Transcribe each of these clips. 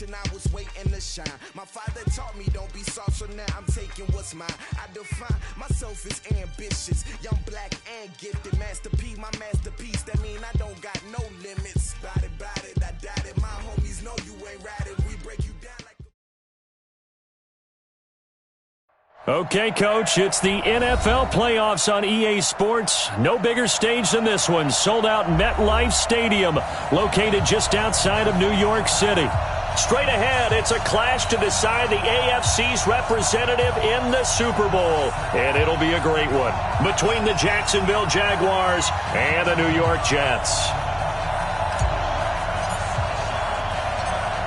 generation, I was waiting to shine. My father taught me don't be soft, so now I'm taking what's mine. I define myself as ambitious, young, black, and gifted. Master P, my masterpiece. That mean I don't got no limits. Bout it, I doubt it. My homies know you ain't ratted. We break you down like. Okay, Coach, it's the NFL playoffs on EA Sports. No bigger stage than this one. Sold out MetLife Stadium, located just outside of New York City. Straight ahead, it's a clash to decide the AFC's representative in the Super Bowl. And it'll be a great one between the Jacksonville Jaguars and the New York Jets.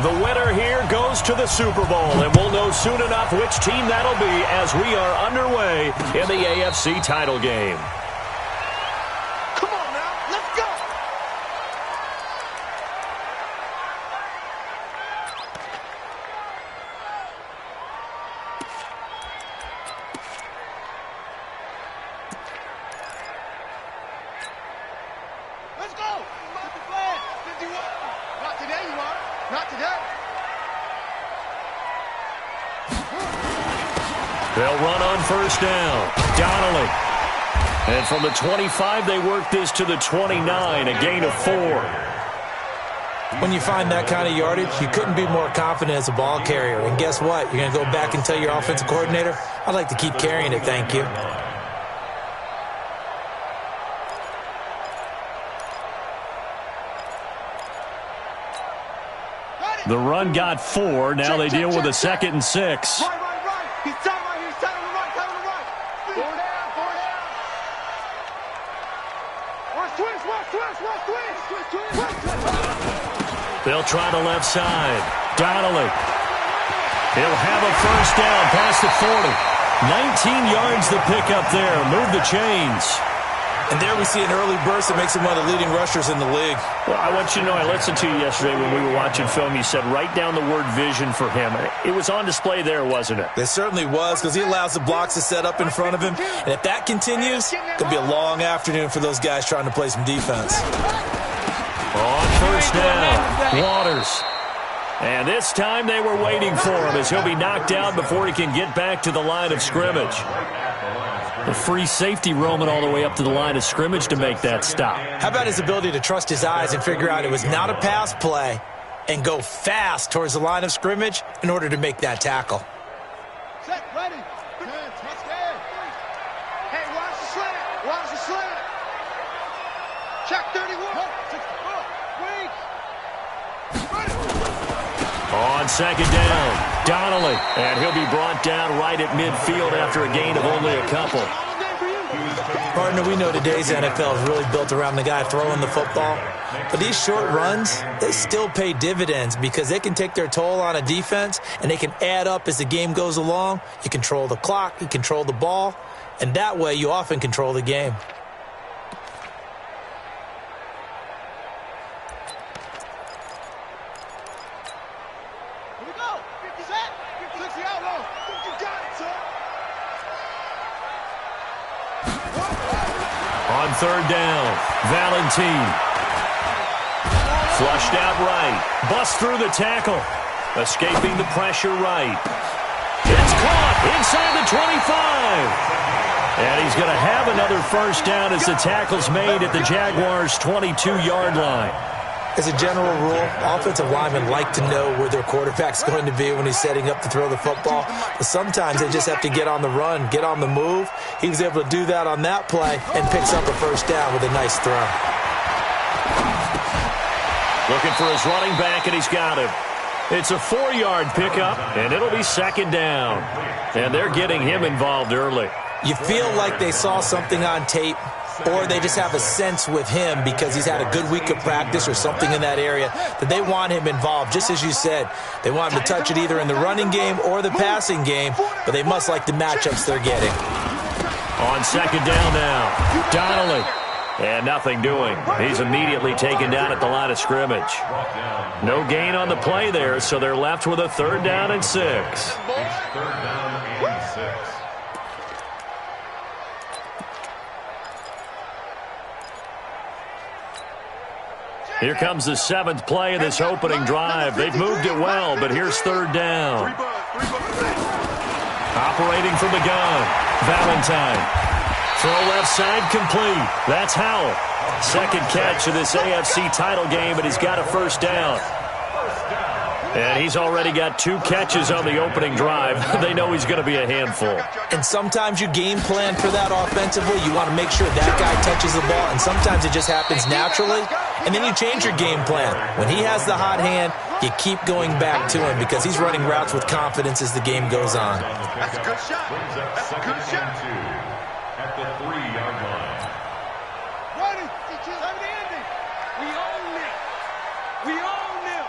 The winner here goes to the Super Bowl, and we'll know soon enough which team that'll be as we are underway in the AFC title game. Come on now, let's go! Let's go! Not the plan. 51. Not today, you are. Not today. They'll run on first down. Donnelly. And from the 25, they work this to the 29, a gain of 4. When you find that kind of yardage, you couldn't be more confident as a ball carrier. And guess what? You're going to go back and tell your offensive coordinator, I'd like to keep carrying it, thank you. The run got 4. Now they deal with a 2nd and 6. Right. He's tight right here. He's tight on the right. Tight on the right. Four down. Twist. They'll try the left side. Donnelly. He'll have a first down past the 40. 19 yards the pickup there. Move the chains. And there we see an early burst that makes him one of the leading rushers in the league. Well, I want you to know, I listened to you yesterday when we were watching film. You said write down the word vision for him. It was on display there, wasn't it? It certainly was, because he allows the blocks to set up in front of him. And if that continues, it could be a long afternoon for those guys trying to play some defense. On first down, Waters. And this time they were waiting for him as he'll be knocked out before he can get back to the line of scrimmage. The free safety roaming all the way up to the line of scrimmage to make that stop. How about his ability to trust his eyes and figure out it was not a pass play and go fast towards the line of scrimmage in order to make that tackle? Set, ready. Touchdown. Hey, watch the slant. Watch the slant. Check 31. On second down, Donnelly. And he'll be brought down right at midfield after a gain of only a couple. Partner, we know today's NFL is really built around the guy throwing the football. But these short runs, they still pay dividends because they can take their toll on a defense and they can add up as the game goes along. You control the clock, you control the ball, and that way you often control the game. On third down, Valentine. Flushed out right. Busts through the tackle. Escaping the pressure right. It's caught inside the 25. And he's going to have another first down as the tackle's made at the Jaguars' 22-yard line. As a general rule, offensive linemen like to know where their quarterback's going to be when he's setting up to throw the football. But sometimes they just have to get on the run, get on the move. He was able to do that on that play and picks up a first down with a nice throw. Looking for his running back, and he's got him. It's a 4-yard pickup, and it'll be second down. And they're getting him involved early. You feel like they saw something on tape, or they just have a sense with him because he's had a good week of practice or something in that area that they want him involved. Just as you said, they want him to touch it either in the running game or the passing game, but they must like the matchups they're getting. On second down now, Donnelly. And nothing doing. He's immediately taken down at the line of scrimmage. No gain on the play there, so they're left with a 3rd down and 6. Here comes the 7th play of this opening drive. They've moved it well, but here's 3rd down. Operating from the gun, Valentine. Throw left side complete. That's Howell. 2nd catch of this AFC title game, and he's got a 1st down. And he's already got 2 catches on the opening drive. They know he's going to be a handful. And sometimes you game plan for that offensively. You want to make sure that guy touches the ball, and sometimes it just happens naturally. And then you change your game plan. When he has the hot hand, you keep going back to him because he's running routes with confidence as the game goes on. That's a good shot. That's a good shot. At the 3-yard line. Ready. We own it. We own it.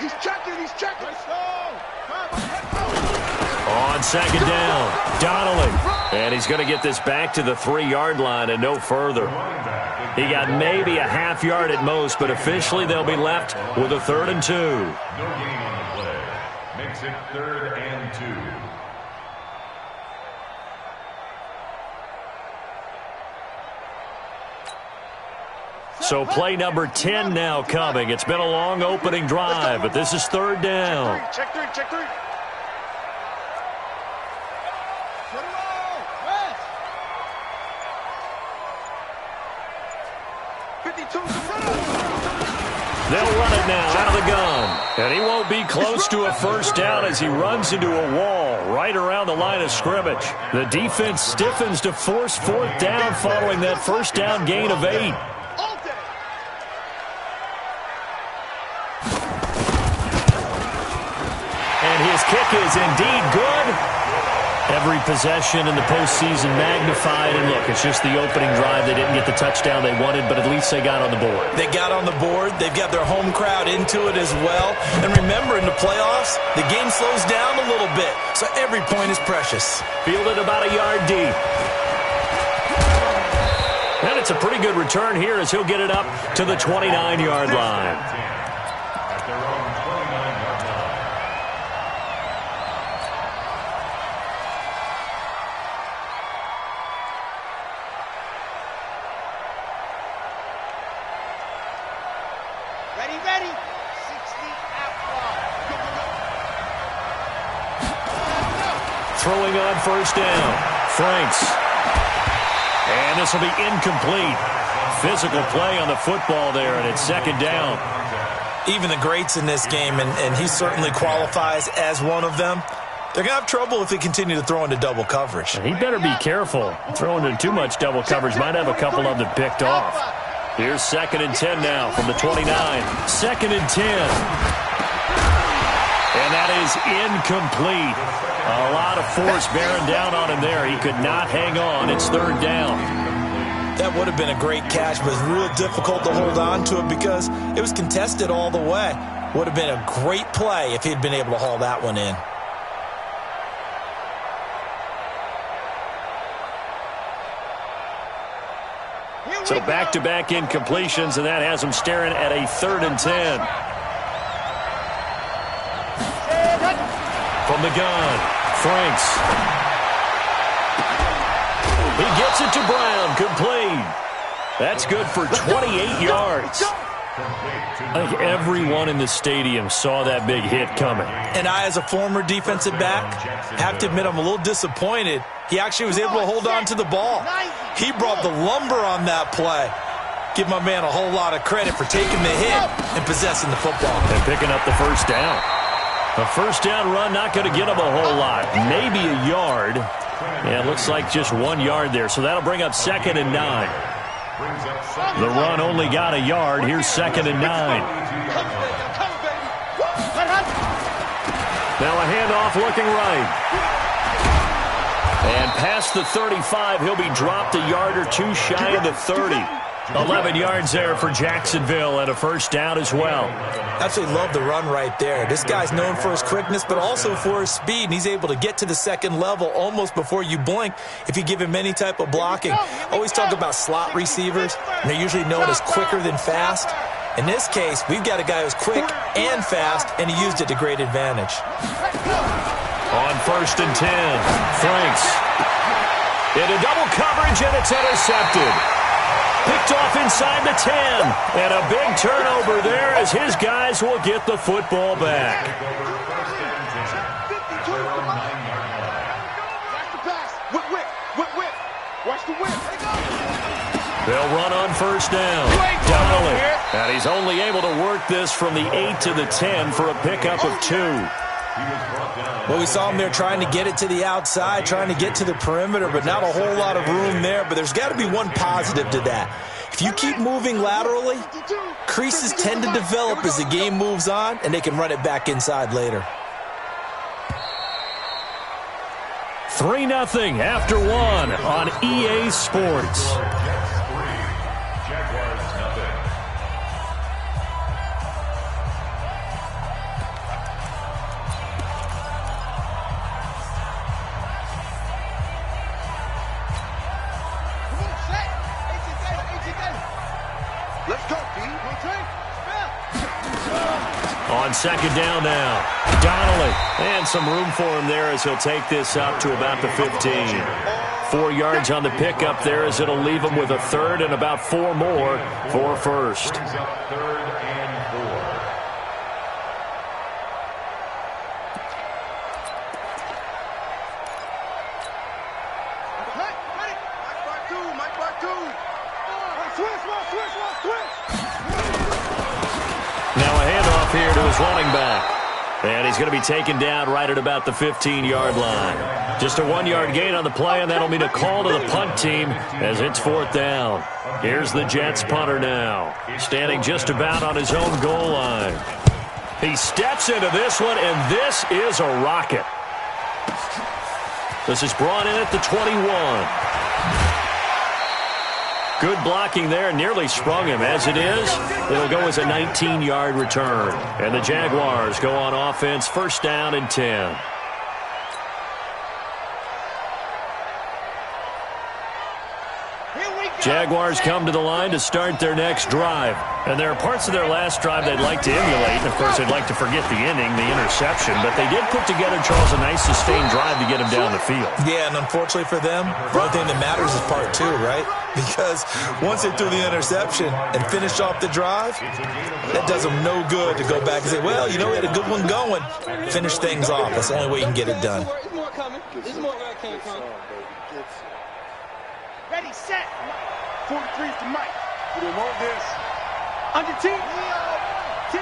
He's checking. Let's go. On 2nd down, Donnelly. And he's going to get this back to the 3-yard line and no further. He got maybe a half yard at most, but officially they'll be left with a 3rd and 2. No gain on the play. Makes it 3rd and 2. So play number 10 now coming. It's been a long opening drive, but this is 3rd down. Check three. They'll run it now out of the gun. And he won't be close to a 1st down as he runs into a wall right around the line of scrimmage. The defense stiffens to force 4th down following that 1st down gain of 8. And his kick is indeed good. Every possession in the postseason magnified. And look, it's just the opening drive. They didn't get the touchdown they wanted, but at least they got on the board. They got on the board. They've got their home crowd into it as well. And remember, in the playoffs, the game slows down a little bit, so every point is precious. Fielded about a yard deep. And it's a pretty good return here as he'll get it up to the 29-yard line. At their own 29-yard line. Ready. 60 out wide. Throwing on 1st down. Franks. And this will be incomplete. Physical play on the football there, and it's 2nd down. Even the greats in this game, and he certainly qualifies as one of them, they're going to have trouble if they continue to throw into double coverage. He better be careful. Throwing into too much double coverage might have a couple of them picked off. Here's 2nd and 10 now from the 29. 2nd and 10. And that is incomplete. A lot of force bearing down on him there. He could not hang on. It's 3rd down. That would have been a great catch, but it was real difficult to hold on to it because it was contested all the way. Would have been a great play if he'd been able to haul that one in. So back-to-back incompletions, and that has him staring at a 3rd and 10. From the gun, Franks. He gets it to Brown, complete. That's good for 28 yards. I think everyone in the stadium saw that big hit coming. And I, as a former defensive back, have to admit I'm a little disappointed. He actually was able to hold on to the ball. He brought the lumber on that play. Give my man a whole lot of credit for taking the hit and possessing the football. And picking up the 1st down. A 1st down run not going to get him a whole lot. Maybe a yard. Yeah, it looks like just 1 yard there. So that'll bring up 2nd and 9. The run only got a yard. Here's 2nd and 9. Now a handoff looking right. And past the 35, he'll be dropped a yard or 2 shy of the 30. 11 yards there for Jacksonville and a 1st down as well. Absolutely love the run right there. This guy's known for his quickness, but also for his speed, and he's able to get to the 2nd level almost before you blink if you give him any type of blocking. Always talk about slot receivers, and they're usually known as quicker than fast. In this case, we've got a guy who's quick and fast, and he used it to great advantage. On 1st and 10, Franks. Into double coverage, and it's intercepted. Picked off inside the 10. And a big turnover there as his guys will get the football back. Watch the whip. They'll run on first down. Donnelly. And he's only able to work this from the 8 to the 10 for a pickup of 2. Well, we saw him there trying to get it to the outside, trying to get to the perimeter, but not a whole lot of room there. But there's got to be one positive to that. If you keep moving laterally, creases tend to develop as the game moves on, and they can run it back inside later. 3-0 after 1 on EA Sports. On second down now, Donnelly. And some room for him there as he'll take this up to about the 15. 4 yards on the pickup there as it'll leave him with a third and about 4 more for first. Now a handoff here to his running back. And he's going to be taken down right at about the 15-yard line. Just a 1-yard gain on the play, and that'll mean a call to the punt team as it's 4th down. Here's the Jets punter now, standing just about on his own goal line. He steps into this one, and this is a rocket. This is brought in at the 21. Good blocking there, nearly sprung him. As it is, it'll go as a 19-yard return. And the Jaguars go on offense, first down and 10. Jaguars come to the line to start their next drive. And there are parts of their last drive they'd like to emulate. And, of course, they'd like to forget the inning, the interception. But they did put together, Charles, a nice sustained drive to get him down the field. Yeah, and unfortunately for them, the only thing that matters is part 2, right? Because once they threw the interception and finished off the drive, that does them no good to go back and say, well, you know, we had a good one going. Finish things off. That's the only way you can get it done. There's more coming. There's more where it came from. Ready, set. 43 to Mike. We don't want this. Under 10. 10.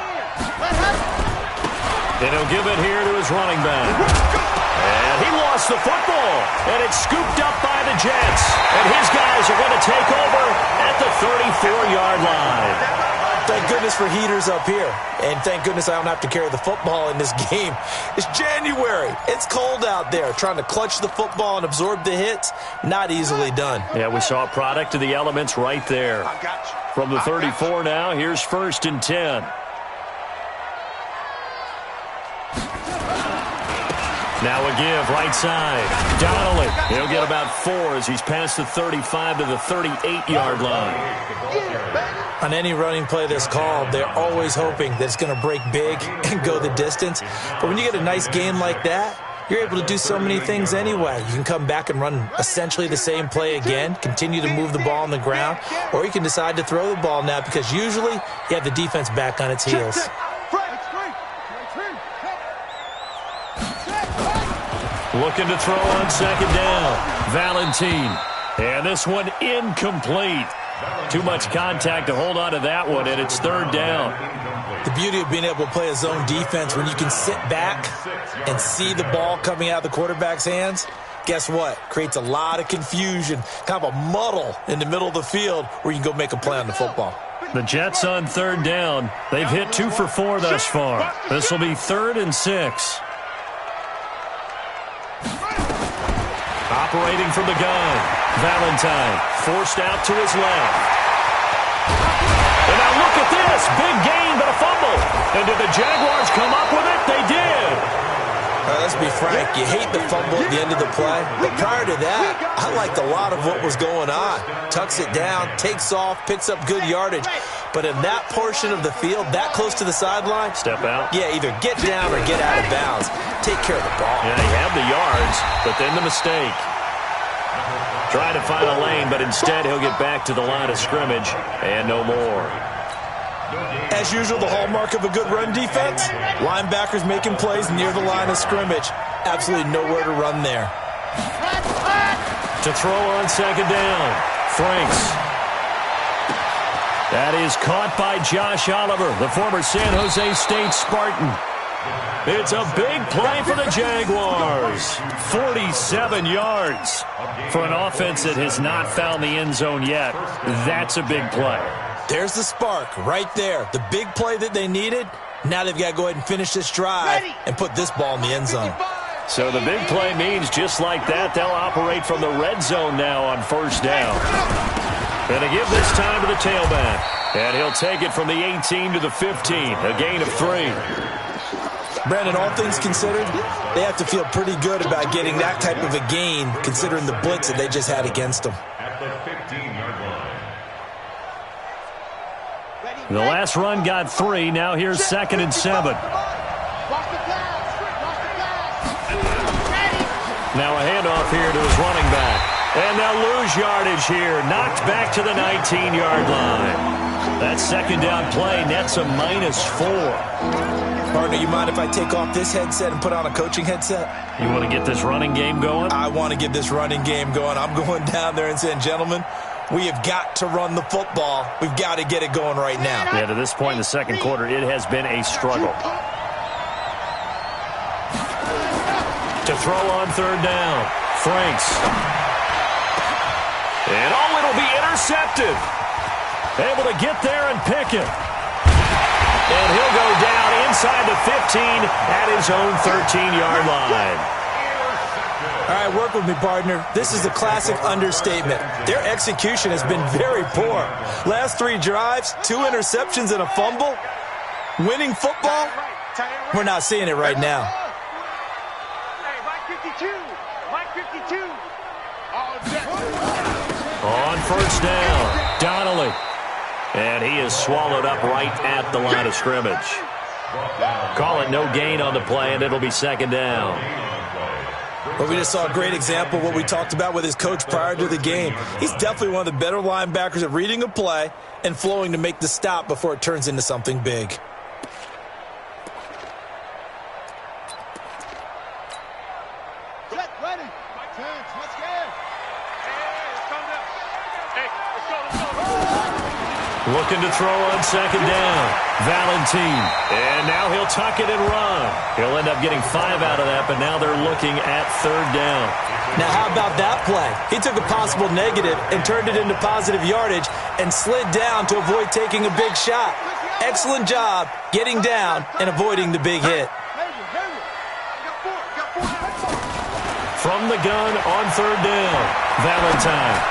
And he'll give it here to his running back. And he lost the football. And it's scooped up by the Jets. And his guys are going to take over at the 34-yard line. Thank goodness for heaters up here. And thank goodness I don't have to carry the football in this game. It's January. It's cold out there. Trying to clutch the football and absorb the hits, not easily done. Yeah, we saw a product of the elements right there. From the 34 now, here's first and 10. Now a give, right side. Donnelly, he'll get about 4 as he's past the 35 to the 38-yard line. On any running play that's called, they're always hoping that it's going to break big and go the distance. But when you get a nice gain like that, you're able to do so many things anyway. You can come back and run essentially the same play again, continue to move the ball on the ground, or you can decide to throw the ball now because usually you have the defense back on its heels. Looking to throw on second down. Valentine. And this one incomplete. Too much contact to hold on to that one, and it's third down. The beauty of being able to play a zone defense when you can sit back and see the ball coming out of the quarterback's hands, guess what? Creates a lot of confusion, kind of a muddle in the middle of the field where you can go make a play on the football. The Jets on third down. They've hit 2 for 4 thus far. This will be 3rd and 6. Operating from the gun. Valentine forced out to his left. And now look at this. Big gain, but a fumble. And did the Jaguars come up with it? They did. Let's be frank. You hate the fumble at the end of the play. But prior to that, I liked a lot of what was going on. Tucks it down, takes off, picks up good yardage. But in that portion of the field, that close to the sideline, step out. Yeah, either get down or get out of bounds. Take care of the ball. Yeah, he had the yards, but then the mistake. Trying to find a lane, but instead he'll get back to the line of scrimmage and no more. As usual, the hallmark of a good run defense, linebackers making plays near the line of scrimmage. Absolutely nowhere to run there. To throw on second down, Franks. That is caught by Josh Oliver, the former San Jose State Spartan. It's a big play for the Jaguars. 47 yards. For an offense that has not found the end zone yet, that's a big play. There's the spark right there. The big play that they needed. Now they've got to go ahead and finish this drive and put this ball in the end zone. So the big play means just like that, they'll operate from the red zone now on first down. Going to give this time to the tailback. And he'll take it from the 18 to the 15, a gain of 3. Brandon, all things considered, they have to feel pretty good about getting that type of a gain, considering the blitz that they just had against them. At the 15-yard line. The last run got 3. Now here's 2nd and 7. Now a handoff here to his running back. And they'll lose yardage here. Knocked back to the 19-yard line. That second down play nets a -4. Partner, you mind if I take off this headset and put on a coaching headset? You want to get this running game going? I want to get this running game going. I'm going down there and saying, gentlemen, we have got to run the football. We've got to get it going right now. Yeah, to this point in the second quarter, it has been a struggle. To throw on third down, Franks. And it'll be intercepted. Able to get there and pick it. And he'll go down inside the 15 at his own 13-yard line. All right, work with me, partner. This is a classic understatement. Their execution has been very poor. Last 3 drives, 2 interceptions and a fumble. Winning football? We're not seeing it right now. Hey, Mike 52. Mike 52. On first down, Donnelly. And he is swallowed up right at the line of scrimmage. Call it no gain on the play, and it'll be second down. Well, we just saw a great example of what we talked about with his coach prior to the game. He's definitely one of the better linebackers at reading a play and flowing to make the stop before it turns into something big. Looking to throw on second down. Valentine. And now he'll tuck it and run. He'll end up getting 5 out of that, but now they're looking at third down. Now, how about that play? He took a possible negative and turned it into positive yardage and slid down to avoid taking a big shot. Excellent job getting down and avoiding the big hit. From the gun on third down, Valentine.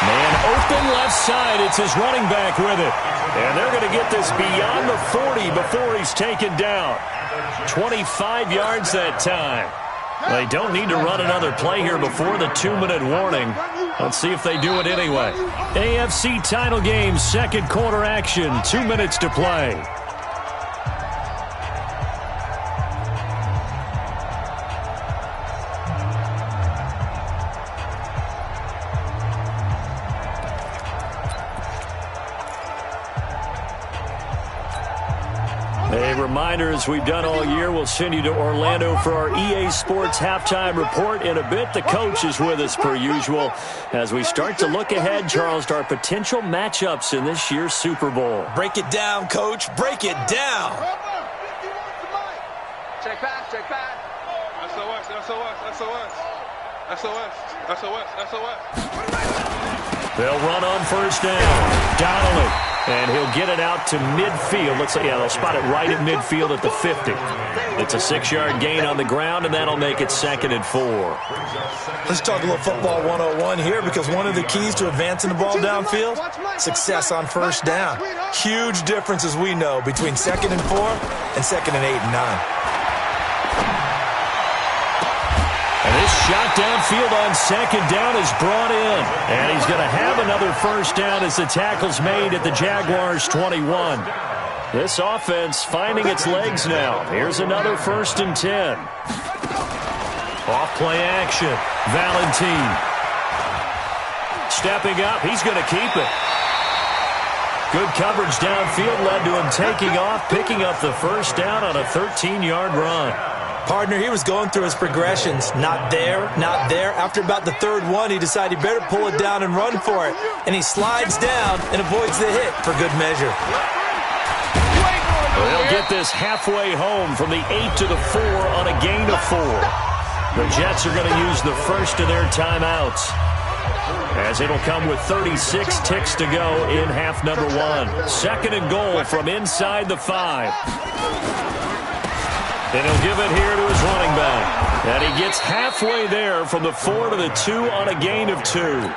Man open left side. It's his running back with it. And they're going to get this beyond the 40 before he's taken down. 25 yards that time. They don't need to run another play here before the 2-minute warning. Let's see if they do it anyway. AFC title game, second quarter action. 2 minutes to play. A reminder, as we've done all year, we'll send you to Orlando for our EA Sports halftime report. In a bit, the coach is with us per usual as we start to look ahead, Charles, to our potential matchups in this year's Super Bowl. Break it down, coach. Break it down. Check back, check back. SOS, SOS, SOS. SOS, SOS, SOS. They'll run on first down. Donnelly. And he'll get it out to midfield. They'll spot it right at midfield at the 50. It's a 6-yard gain on the ground, and that'll make it 2nd and 4. Let's talk a little football 101 here, because one of the keys to advancing the ball downfield, success on first down. Huge difference, as we know, between 2nd and 4 and 2nd and 8 and 9. And this shot downfield on second down is brought in. And he's going to have another first down as the tackle's made at the Jaguars' 21. This offense finding its legs now. Here's another 1st and 10. Off play action. Valentine. Stepping up, he's going to keep it. Good coverage downfield led to him taking off, picking up the first down on a 13-yard run. Partner, he was going through his progressions. Not there, not there. After about the third one, he decided he better pull it down and run for it. And he slides down and avoids the hit for good measure. They'll get this halfway home from the 8 to the 4 on a gain of 4. The Jets are going to use the first of their timeouts, as it'll come with 36 ticks to go in half number 1. Second and goal from inside the 5. And he'll give it here to his running back. And he gets halfway there from the 4 to the 2 on a gain of 2.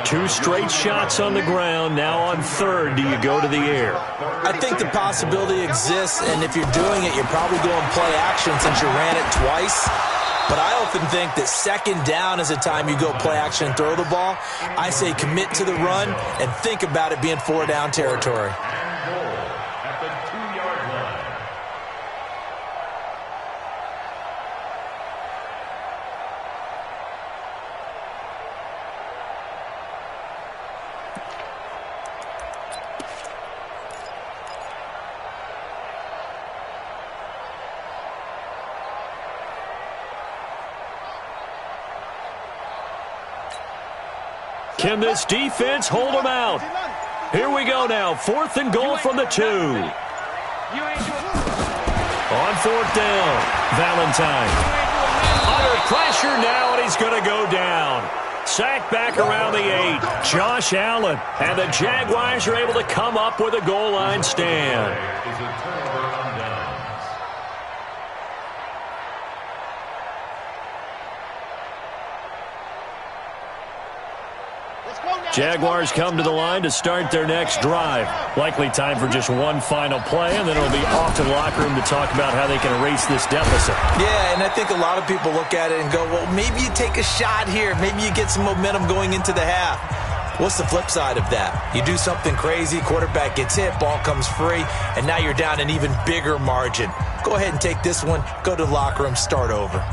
2 straight shots on the ground. Now on third, do you go to the air? I think the possibility exists, and if you're doing it, you're probably going play action since you ran it twice. But I often think that second down is a time you go play action and throw the ball. I say commit to the run and think about it being 4 down territory. Can this defense hold them out? Here we go now. 4th and goal from the 2. On 4th down, Valentine. Under pressure now, and he's going to go down. Sacked back around the 8. Josh Allen. And the Jaguars are able to come up with a goal line stand. Jaguars come to the line to start their next drive. Likely time for just one final play, and then it'll be off to the locker room to talk about how they can erase this deficit. Yeah, and I think a lot of people look at it and go, well, maybe you take a shot here. Maybe you get some momentum going into the half. What's the flip side of that? You do something crazy, quarterback gets hit, ball comes free, and now you're down an even bigger margin. Go ahead and take this one, go to the locker room, start over.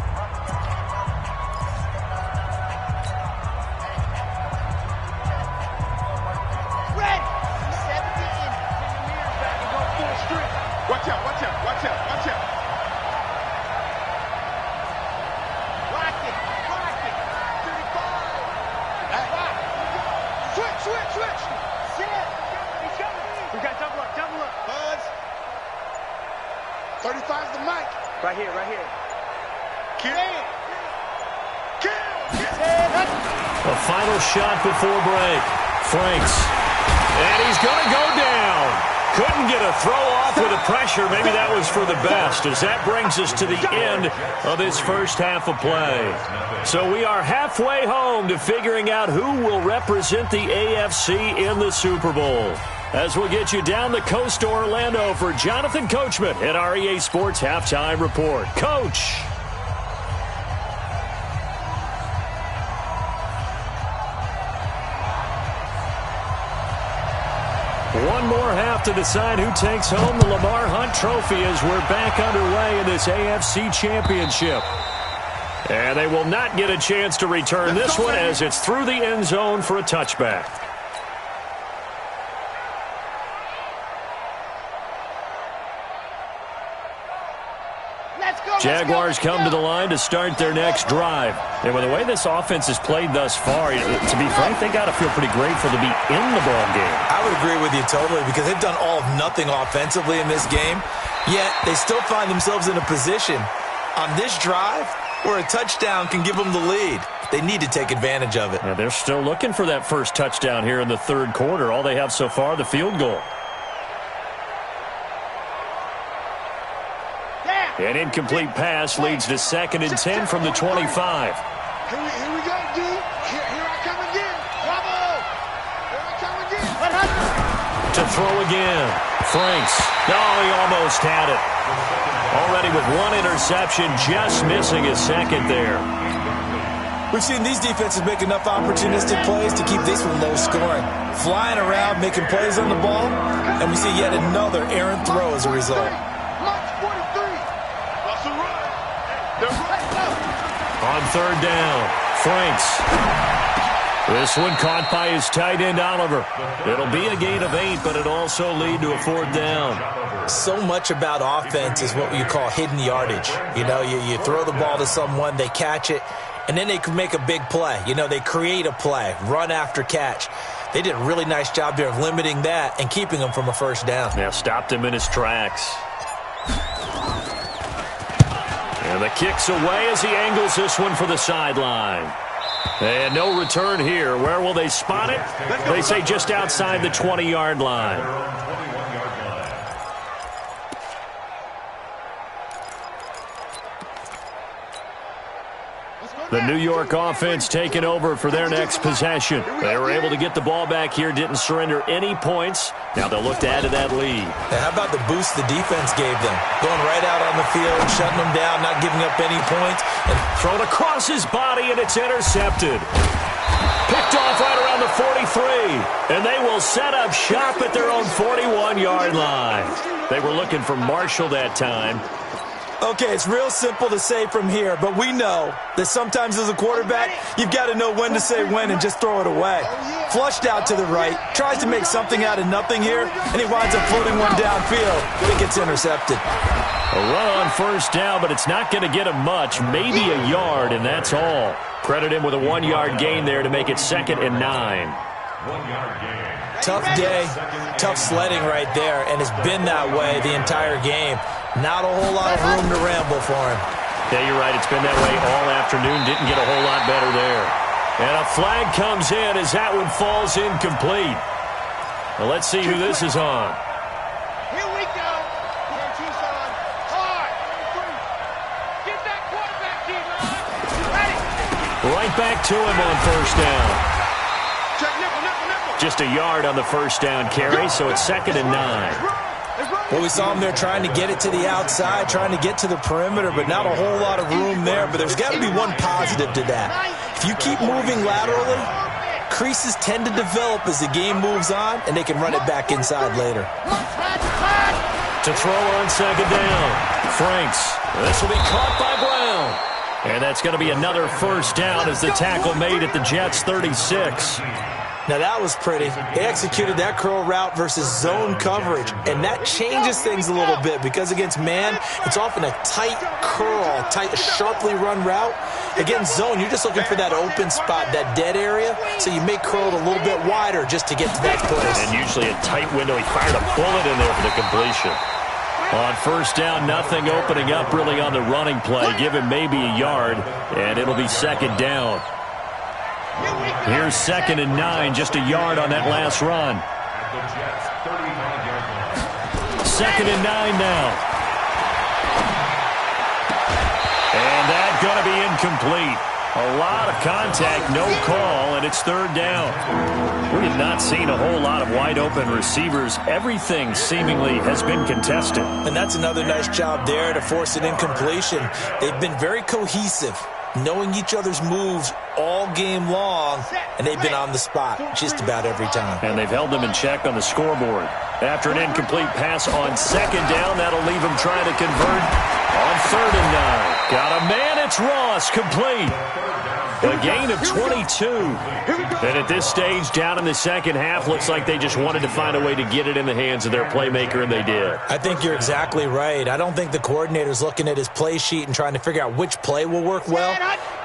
A final shot before break. Franks. And he's going to go down. Couldn't get a throw off with the pressure. Maybe that was for the best, as that brings us to the end of this first half of play. So we are halfway home to figuring out who will represent the AFC in the Super Bowl. As we'll get you down the coast to Orlando for Jonathan Coachman at our EA Sports Halftime Report. Coach. One more half to decide who takes home the Lamar Hunt Trophy as we're back underway in this AFC Championship. And they will not get a chance to return this one as it's through the end zone for a touchback. Jaguars come to the line to start their next drive. And with the way this offense has played thus far, to be frank, they got to feel pretty grateful to be in the ball game. I would agree with you totally, because they've done all of nothing offensively in this game, yet they still find themselves in a position on this drive where a touchdown can give them the lead. They need to take advantage of it. Yeah, they're still looking for that first touchdown here in the third quarter. All they have so far, the field goal. An incomplete pass leads to 2nd and 10 from the 25. Here we go, D. Here I come again. Bravo! Here I come again. To throw again. Franks. Oh, he almost had it. Already with one interception, just missing his second there. We've seen these defenses make enough opportunistic plays to keep this one low scoring. Flying around, making plays on the ball, and we see yet another errant throw as a result. On third down, Franks. This one caught by his tight end, Oliver. It'll be a gain of 8, but it also lead to a 4th down. So much about offense is what you call hidden yardage. You know, you throw the ball to someone, they catch it, and then they can make a big play. You know, they create a play, run after catch. They did a really nice job there of limiting that and keeping him from a 1st down. Now stopped him in his tracks. And the kick's away as he angles this one for the sideline. And no return here. Where will they spot it? They say just outside the 20-yard line. The New York offense taking over for their next possession. They were able to get the ball back here, didn't surrender any points. Now they'll look to add to that lead. And how about the boost the defense gave them? Going right out on the field, shutting them down, not giving up any points. And thrown across his body, and it's intercepted. Picked off right around the 43. And they will set up shop at their own 41-yard line. They were looking for Marshall that time. Okay, it's real simple to say from here, but we know that sometimes as a quarterback, you've got to know when to say when and just throw it away. Flushed out to the right, tries to make something out of nothing here, and he winds up floating one downfield, but it gets intercepted. A run on 1st down, but it's not going to get him much, maybe a yard, and that's all. Credit him with a 1-yard gain there to make it 2nd and 9. 1-yard gain. Tough day, tough sledding right there, and it's been that way the entire game. Not a whole lot of room to ramble for him. Yeah, you're right. It's been that way all afternoon. Didn't get a whole lot better there. And a flag comes in as that one falls incomplete. Well, let's see who this is on. Here we go. Tucson. Hard. Get that quarterback, D-line. Ready. Right back to him on 1st down. Check nickel. Just a yard on the 1st down carry, so it's 2nd and 9. Well, we saw him there trying to get it to the outside, trying to get to the perimeter, but not a whole lot of room there. But there's got to be one positive to that. If you keep moving laterally, creases tend to develop as the game moves on, and they can run it back inside later. To throw on 2nd down. Franks. This will be caught by Brown. And that's going to be another 1st down as the tackle made at the Jets' 36. Now, that was pretty. They executed that curl route versus zone coverage, and that changes things a little bit because against man, it's often a tight curl, a sharply run route. Against zone, you're just looking for that open spot, that dead area, so you make curl a little bit wider just to get to that place. And usually a tight window. He fired a bullet in there for the completion. On 1st down, nothing opening up really on the running play. Give him maybe a yard, and it'll be 2nd down. Here's 2nd and 9, just a yard on that last run. 2nd and 9 now. And that's going to be incomplete. A lot of contact, no call, and it's 3rd down. We have not seen a whole lot of wide-open receivers. Everything seemingly has been contested. And that's another nice job there to force an incompletion. They've been very cohesive, knowing each other's moves all game long, and they've been on the spot just about every time. And they've held them in check on the scoreboard. After an incomplete pass on 2nd down, that'll leave them trying to convert on 3rd and 9. Got a man, it's Ross, complete. A gain of 22. And at this stage, down in the 2nd half, looks like they just wanted to find a way to get it in the hands of their playmaker, and they did. I think you're exactly right. I don't think the coordinator's looking at his play sheet and trying to figure out which play will work well.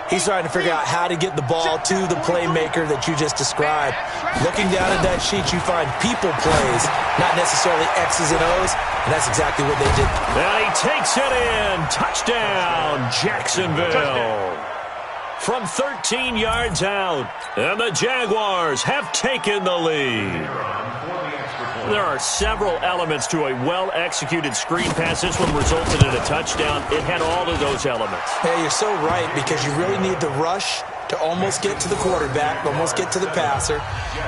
He's trying to figure out how to get the ball to the playmaker that you just described. Looking down at that sheet, you find people plays, not necessarily X's and O's, and that's exactly what they did. And he takes it in. Touchdown, Jacksonville. From 13 yards out, and the Jaguars have taken the lead. There are several elements to a well-executed screen pass. This one resulted in a touchdown. It had all of those elements. Yeah, you're so right, because you really need the rush to almost get to the quarterback, almost get to the passer.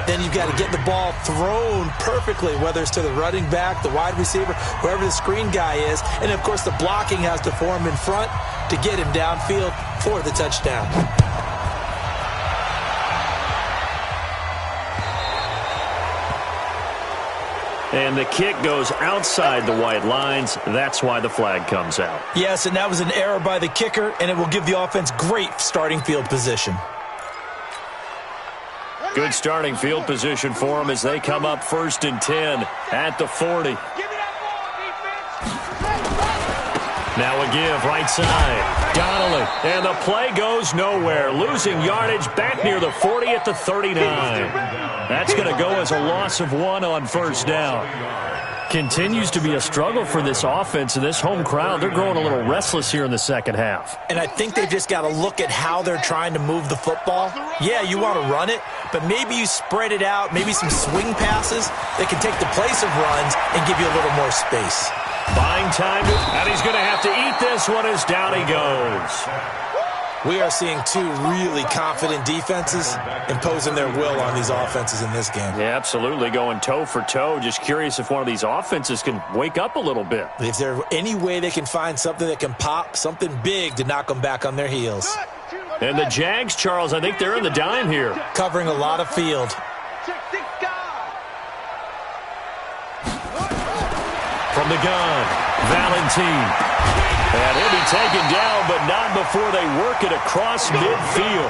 Then you've got to get the ball thrown perfectly, whether it's to the running back, the wide receiver, wherever the screen guy is. And, of course, the blocking has to form in front to get him downfield for the touchdown. And the kick goes outside the white lines. That's why the flag comes out. Yes, and that was an error by the kicker, and it will give the offense great starting field position. Good starting field position for them as they come up 1st and 10 at the 40. Now a give, right side. Donnelly, and the play goes nowhere. Losing yardage back near the 40 at the 39. That's going to go as a loss of 1 on 1st down. Continues to be a struggle for this offense and this home crowd. They're growing a little restless here in the second half. And I think they've just got to look at how they're trying to move the football. Yeah, you want to run it, but maybe you spread it out, maybe some swing passes that can take the place of runs and give you a little more space. Buying time, and he's going to have to eat this one as down he goes. We are seeing two really confident defenses imposing their will on these offenses in this game. Yeah, absolutely, going toe for toe. Just curious if one of these offenses can wake up a little bit. If there's any way they can find something that can pop, something big to knock them back on their heels. And the Jags, Charles, I think they're in the dime here. Covering a lot of field. From the gun, Valentine. And he'll be taken down, but not before they work it across midfield.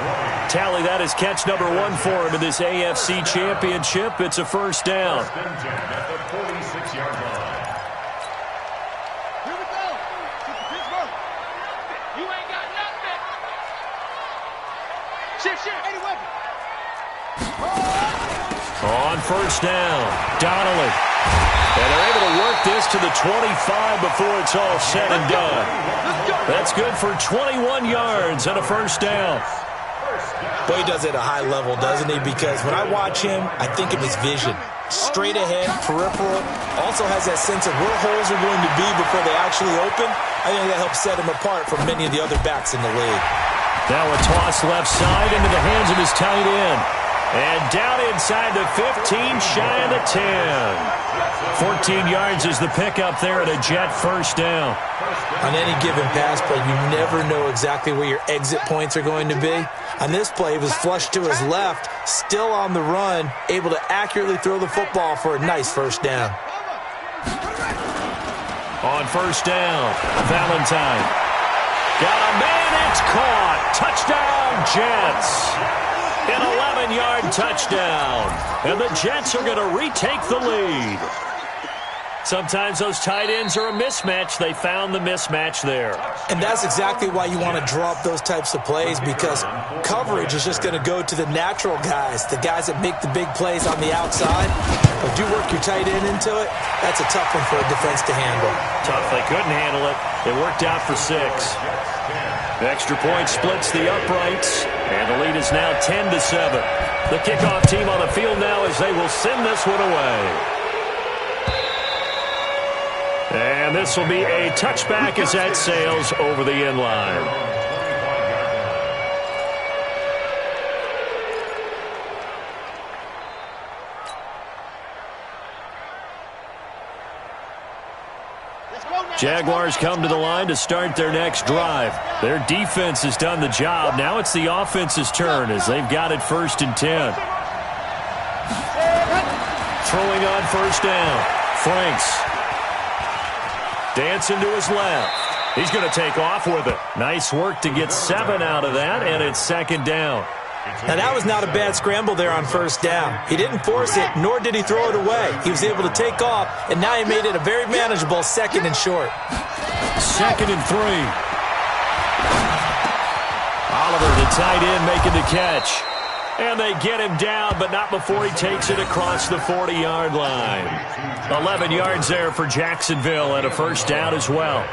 Tally, that is catch number 1 for him in this AFC Championship. It's a 1st down. Here we go. Pittsburgh. You ain't got nothing. Shift. 80 weapon. On 1st down, Donnelly. And they're able to work this to the 25 before it's all said and done. That's good for 21 yards and a 1st down. Boy, he does it at a high level, doesn't he? Because when I watch him, I think of his vision. Straight ahead, peripheral. Also has that sense of where holes are going to be before they actually open. I think that helps set him apart from many of the other backs in the league. Now a toss left side into the hands of his tight end. And down inside the 15, shy of the 10. 14 yards is the pickup there at a Jet 1st down. On any given pass play, you never know exactly where your exit points are going to be. On this play, he was flushed to his left, still on the run, able to accurately throw the football for a nice 1st down. On 1st down, Valentine. Got a man, it's caught. Touchdown, Jets. An 11-yard touchdown. And the Jets are going to retake the lead. Sometimes those tight ends are a mismatch. They found the mismatch there. And that's exactly why you want to draw up those types of plays, because coverage is just going to go to the natural guys, the guys that make the big plays on the outside. But you work your tight end into it, that's a tough one for a defense to handle. Tough. They couldn't handle it. It worked out for 6. The extra point splits the uprights, and the lead is now 10-7. The kickoff team on the field now as they will send this one away. And this will be a touchback as that sails over the end line. Jaguars come to the line to start their next drive. Their defense has done the job. Now it's the offense's turn as they've got it 1st and 10. Throwing on 1st down. Franks. Dancing to his left. He's going to take off with it. Nice work to get 7 out of that, and it's 2nd down. Now, that was not a bad scramble there on 1st down. He didn't force it, nor did he throw it away. He was able to take off, and now he made it a very manageable 2nd and short. 2nd and 3. Oliver, the tight end, making the catch. And they get him down, but not before he takes it across the 40-yard line. 11 yards there for Jacksonville and a 1st down as well.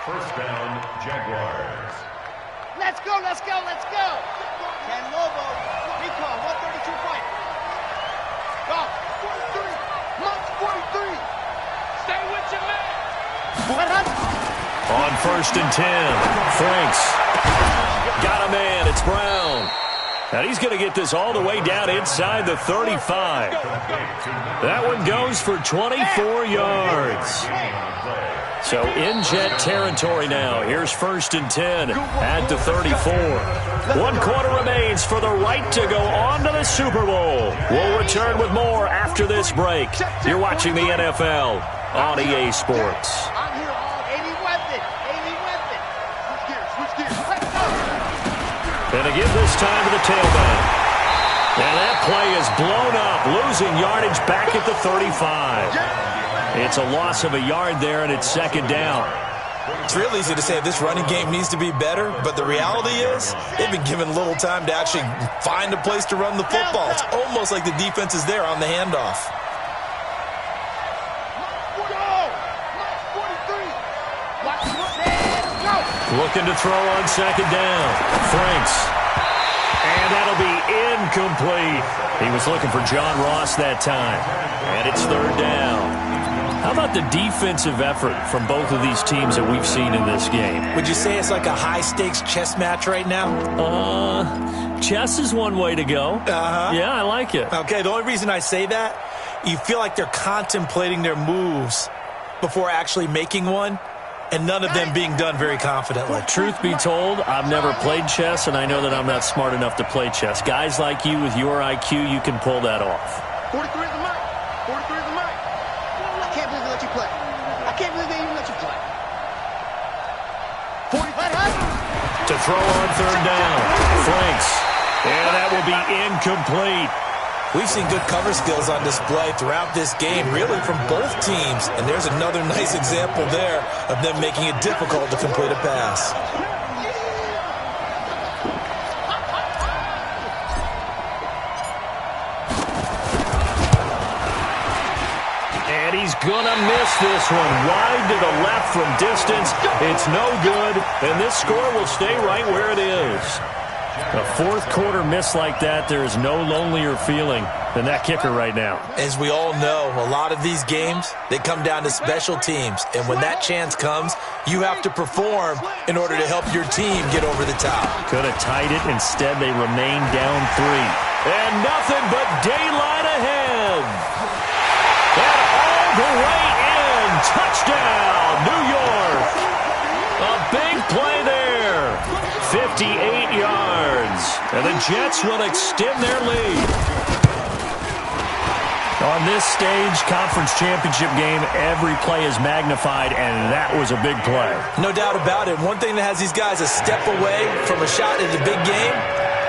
1st down, Jaguars. Let's go. Can Lobo, recall, 132 fight. Go. 43. March 43. Stay with your man. On 1st and 10, Franks. Got a man, it's Brown. And he's going to get this all the way down inside the 35. That one goes for 24 yards. So in Jet territory now. Here's 1st and 10 at the 34. 1 quarter remains for the right to go on to the Super Bowl. We'll return with more after this break. You're watching the NFL on EA Sports. I'm here all 80 weapon. Switch gears. Let's go. And to give this time to the tailback. And that back at the 35. It's a loss of a yard there, and it's second down. It's real easy to say this running game needs to be better, but the reality is they've been given little time to actually find a place to run the football. It's almost like the defense is there on the handoff. Looking to throw on second down. Franks. And that'll be incomplete. He was looking for John Ross that time. And it's third down. How about the defensive effort from both of these teams that we've seen in this game? Would you say it's like a high-stakes chess match right now? Chess is one way to go. Yeah, I like it. Okay, the only reason I say that, you feel like they're contemplating their moves before actually making one, and none of them being done very confidently. Truth be told, I've never played chess, and I know that I'm not smart enough to play chess. Guys like you with your IQ, you can pull that off. 43 is the mic. 43 is the mic. I can't believe they let you play. I can't believe they even let you play. 45. To throw on third down. Franks. And that will be incomplete. We've seen good cover skills on display throughout this game, really from both teams. And there's another nice example there of them making it difficult to complete a pass. And he's gonna miss this one. Wide to the left from distance. It's no good. And this score will stay right where it is. A fourth quarter miss like that, there is no lonelier feeling than that kicker right now. As we all know, a lot of these games, they come down to special teams. And when that chance comes, you have to perform in order to help your team get over the top. Could have tied it. Instead, they remain down 3. And nothing but daylight ahead. And all the way in. Touchdown, New York. A big play there. 58 yards. And the Jets will extend their lead. On this stage, conference championship game, every play is magnified, and that was a big play. No doubt about it. One thing that has these guys a step away from a shot at the big game,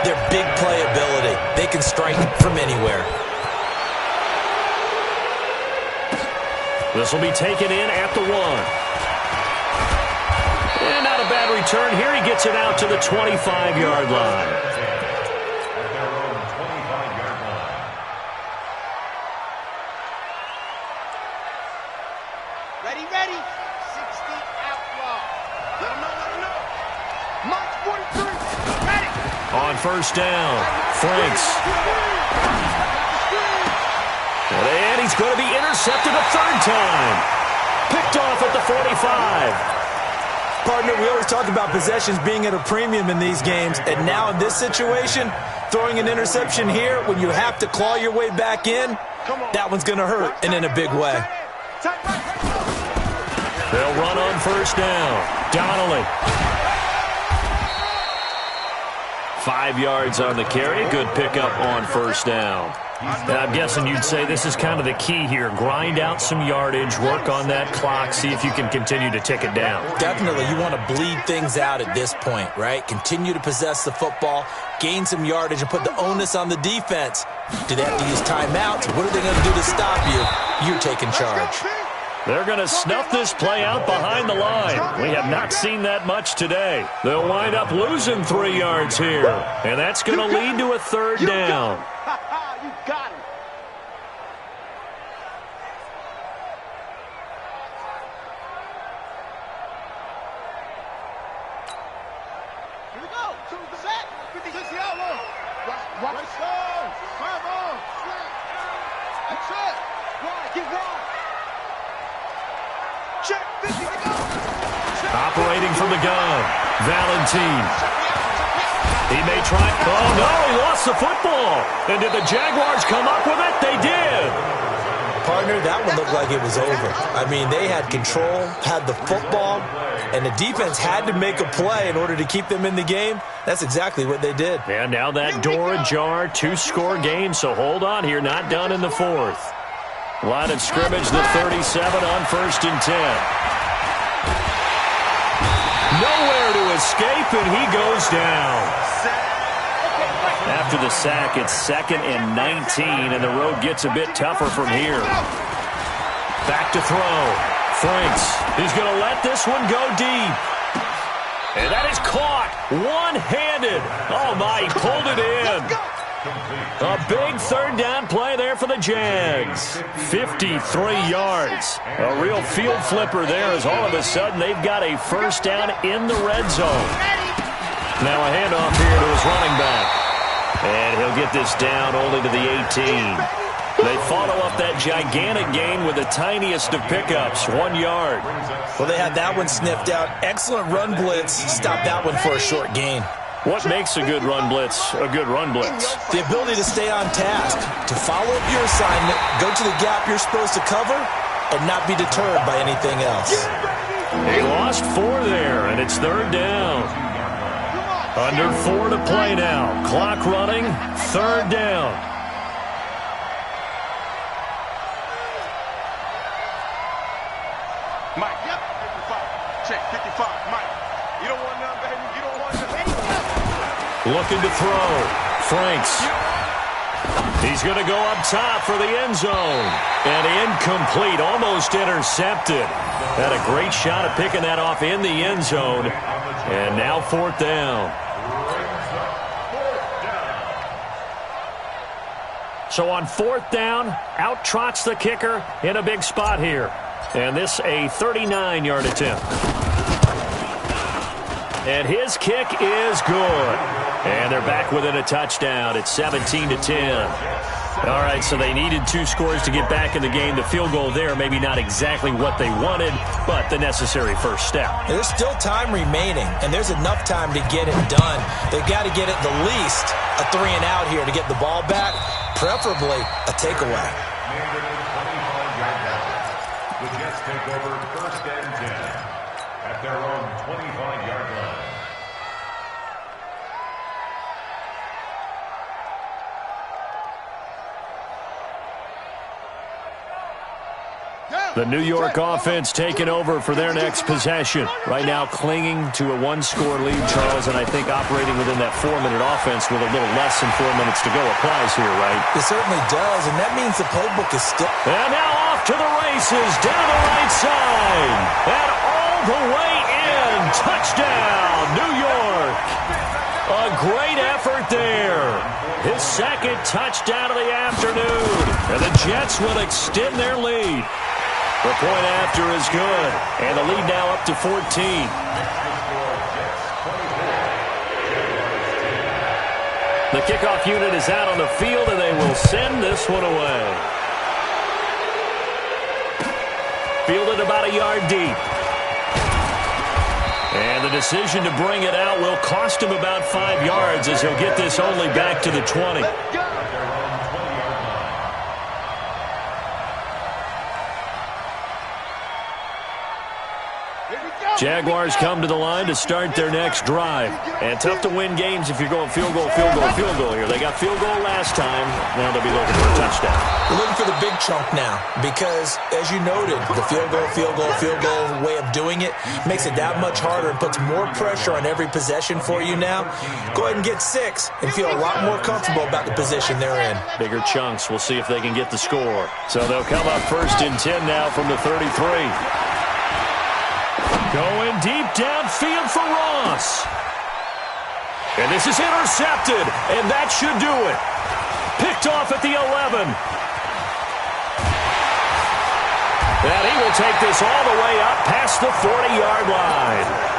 their big play ability. They can strike from anywhere. This will be taken in at the 1. And not a bad return. Here he gets it out to the 25-yard line. Ready, ready. 60 outlaw. Let him know. March 43. Ready. On first down, Franks. And he's going to be intercepted a third time. Picked off at the 45. Partner, we always talk about possessions being at a premium in these games, and now in this situation, throwing an interception here when you have to claw your way back in, that one's going to hurt, and in a big way. They'll run on first down. Donnelly. 5 yards on the carry. Good pickup on first down. And I'm guessing you'd say this is kind of the key here. Grind out some yardage, work on that clock, see if you can continue to tick it down. Definitely. You want to bleed things out at this point, right? Continue to possess the football, gain some yardage, and put the onus on the defense. Do they have to use timeouts? What are they going to do to stop you? You're taking charge. They're going to snuff this play out behind the line. We have not seen that much today. They'll wind up losing 3 yards here, and that's going to lead to a third down. You got him. Here we go. Set. 56 the outlaw. Watch it. Five on. That's it. Wide. Get wide. Check. 50 to go. Operating from the gun, Valentine. He may try. Oh, no, he lost the football. And did the Jaguars come up with it? They did. Partner, that one looked like it was over. I mean, they had control, had the football, and the defense had to make a play in order to keep them in the game. That's exactly what they did. And now that door ajar, 2-score game, so hold on here. Not done in the fourth. Line of scrimmage, the 37 on 1st and 10. Nowhere to escape, and he goes down. After the sack, it's 2nd and 19, and the road gets a bit tougher from here. Back to throw. Franks. He's going to let this one go deep. And that is caught one-handed. Oh, my, he pulled it in. A big 3rd down play there for the Jags. 53 yards. A real field flipper there as all of a sudden they've got a 1st down in the red zone. Now a handoff here to his running back. And he'll get this down only to the 18. They follow up that gigantic gain with the tiniest of pickups, 1 yard. Well, they had that one sniffed out. Excellent run blitz. Stop that one for a short gain. What makes a good run blitz a good run blitz? The ability to stay on task, to follow up your assignment, go to the gap you're supposed to cover, and not be deterred by anything else. He lost 4 there, and it's 3rd down. Under 4 to play now. Clock running, 3rd down. Mike, 55. Check, 55. Mike, you don't want none, baby. You don't want none. Looking to throw. Franks. He's going to go up top for the end zone. And incomplete, almost intercepted. Had a great shot at picking that off in the end zone. And now 4th down. So on 4th down, out trots the kicker in a big spot here. And this a 39-yard attempt. And his kick is good. And they're back within a touchdown. It's 17-10. All right, so they needed 2 scores to get back in the game. The field goal there, maybe not exactly what they wanted, but the necessary first step. There's still time remaining, and there's enough time to get it done. They've got to get at the least a 3-and-out here to get the ball back, preferably a takeaway. The Jets take over 1st and 10 at their own 25-yard line. The New York offense taking over for their next possession. Right now clinging to a 1-score lead, Charles, and I think operating within that 4-minute offense with a little less than 4 minutes to go applies here, right? It certainly does, and that means the playbook is still... And now off to the races, down the right side, and all the way in. Touchdown, New York. A great effort there. His 2nd touchdown of the afternoon, and the Jets will extend their lead. The point after is good, and the lead now up to 14. The kickoff unit is out on the field, and they will send this one away. Fielded about a yard deep. And the decision to bring it out will cost him about 5 yards as he'll get this only back to the 20. Jaguars come to the line to start their next drive. And tough to win games if you're going field goal here. They got field goal last time. Now they'll be looking for a touchdown. We're looking for the big chunk now because, as you noted, the field goal way of doing it makes it that much harder and puts more pressure on every possession for you now. Go ahead and get 6 and feel a lot more comfortable about the position they're in. Bigger chunks. We'll see if they can get the score. So they'll come up 1st and 10 now from the 33. Going deep downfield for Ross. And this is intercepted, and that should do it. Picked off at the 11. And he will take this all the way up past the 40-yard line.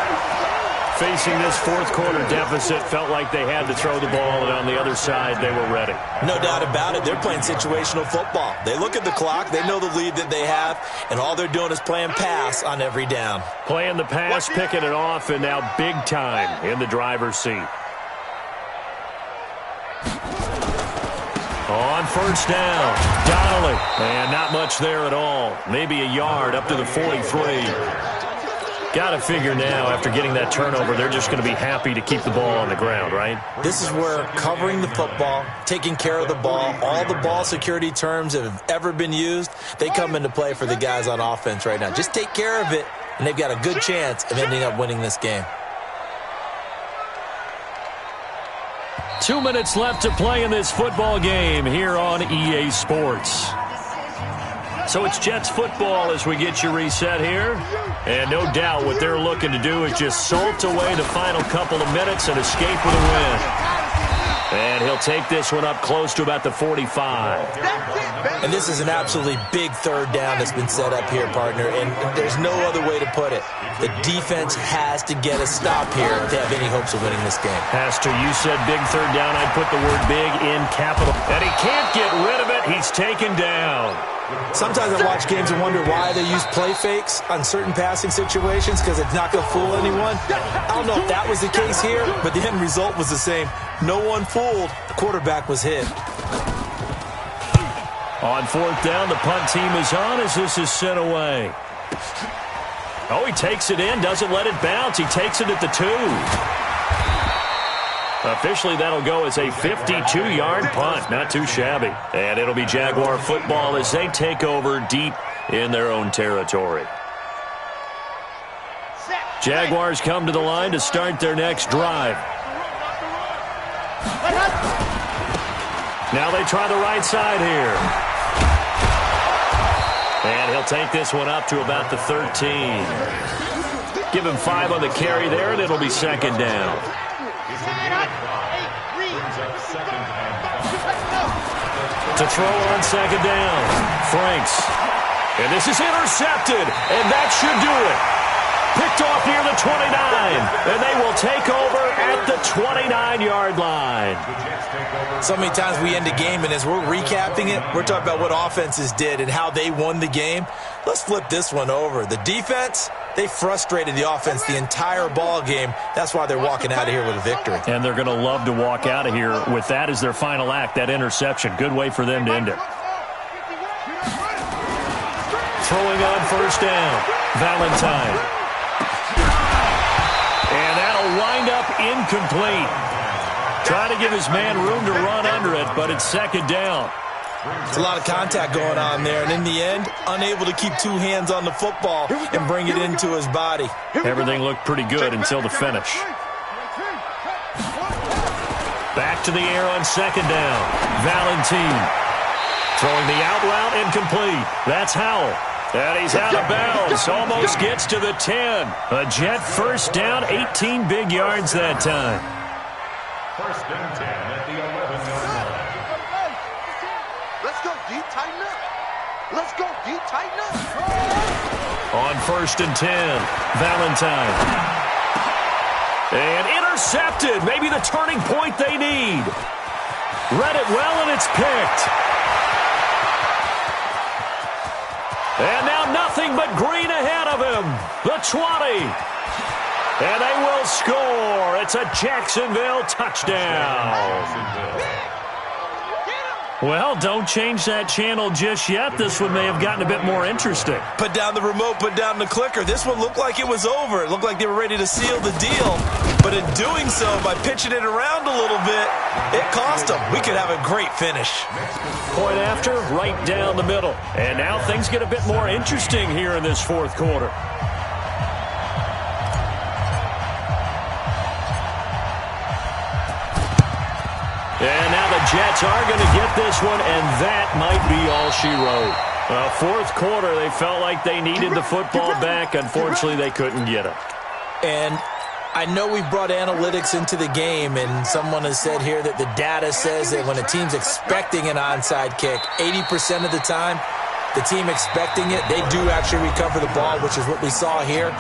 Facing this 4th quarter deficit, felt like they had to throw the ball, and on the other side, they were ready. No doubt about it. They're playing situational football. They look at the clock. They know the lead that they have, and all they're doing is playing pass on every down. Playing the pass, picking it off, and now big time in the driver's seat. On 1st down, Donnelly. And not much there at all. Maybe a yard up to the 43. Got to figure now, after getting that turnover, they're just going to be happy to keep the ball on the ground, right? This is where covering the football, taking care of the ball, all the ball security terms that have ever been used, they come into play for the guys on offense right now. Just take care of it, and they've got a good chance of ending up winning this game. 2 minutes left to play in this football game here on EA Sports. So it's Jets football as we get you reset here. And no doubt what they're looking to do is just salt away the final couple of minutes and escape with a win. And he'll take this one up close to about the 45. And this is an absolutely big third down that's been set up here, partner, and there's no other way to put it. The defense has to get a stop here if they have any hopes of winning this game. Has to. You said big third down. I'd put the word big in capital. And he can't get rid of it. He's taken down. Sometimes I watch games and wonder why they use play fakes on certain passing situations because it's not going to fool anyone. I don't know if that was the case here, but the end result was the same. No one fooled. The quarterback was hit. On fourth down, the punt team is on as this is sent away. Oh, he takes it in, doesn't let it bounce. He takes it at the 2. Officially, that'll go as a 52-yard punt. Not too shabby. And it'll be Jaguar football as they take over deep in their own territory. Jaguars come to the line to start their next drive. Now they try the right side here. And he'll take this one up to about the 13. Give him 5 on the carry there, and it'll be second down. To throw on second down. Franks. And this is intercepted, and that should do it. Picked off near the 29, and they will take over at the 29-yard line. So many times we end a game, and as we're recapping it, we're talking about what offenses did and how they won the game. Let's flip this one over. The defense, they frustrated the offense the entire ball game. That's why they're walking out of here with a victory. And they're going to love to walk out of here with that as their final act, that interception. Good way for them to end it. Throwing on first down, Valentine. And that'll wind up incomplete. Trying to give his man room to run under it, but it's second down. It's a lot of contact going on there, and in the end, unable to keep 2 hands on the football and bring it into his body. Everything looked pretty good until the finish. Back to the air on second down. Valentine. Throwing the out route incomplete. That's Howell. And he's out of bounds. Almost gets to the 10. A Jet first down, 18 big yards that time. First and 10 at the 11-yard line. Let's go deep, tighten up. Let's go deep, tighten up. On first and 10, Valentine. And intercepted. Maybe the turning point they need. Read it well, and it's picked. And now nothing but green ahead of him. The 20. And they will score. It's a Jacksonville touchdown. Well, don't change that channel just yet. This one may have gotten a bit more interesting. Put down the remote, put down the clicker. This one looked like it was over. It looked like they were ready to seal the deal. But in doing so, by pitching it around a little bit, it cost them. We could have a great finish. Point after, right down the middle. And now things get a bit more interesting here in this fourth quarter. And now the Jets are going to get this one, and that might be all she wrote. Fourth quarter, they felt like they needed the football back. Unfortunately, they couldn't get it. And I know we've brought analytics into the game, and someone has said here that the data says that when a team's expecting an onside kick, 80% of the time, the team expecting it, they do actually recover the ball, which is what we saw here.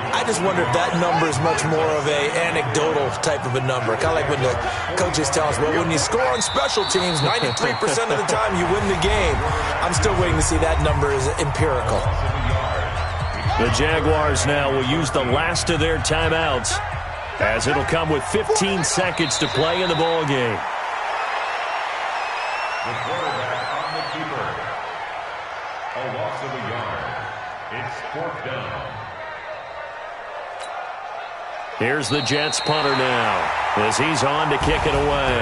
I just wonder if that number is much more of a anecdotal type of a number. Kind of like when the coaches tell us, well, when you score on special teams, 93% of the time you win the game. I'm still waiting to see that number is empirical. The Jaguars now will use the last of their timeouts, as it'll come with 15 seconds to play in the ball game. The quarterback on the keeper. A loss of a yard. It's fourth down. Here's the Jets punter now, as he's on to kick it away.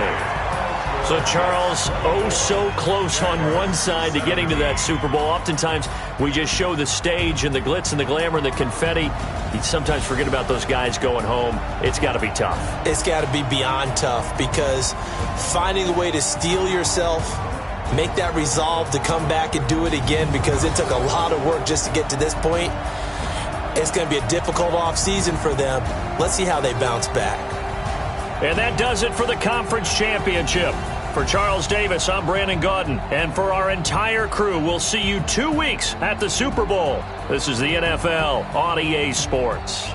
So, Charles, oh so close on one side to getting to that Super Bowl. Oftentimes, we just show the stage and the glitz and the glamour and the confetti. You sometimes forget about those guys going home. It's got to be tough. It's got to be beyond tough, because finding a way to steel yourself, make that resolve to come back and do it again, because it took a lot of work just to get to this point. It's going to be a difficult offseason for them. Let's see how they bounce back. And that does it for the conference championship. For Charles Davis, I'm Brandon Gaudin. And for our entire crew, we'll see you 2 weeks at the Super Bowl. This is the NFL on EA Sports.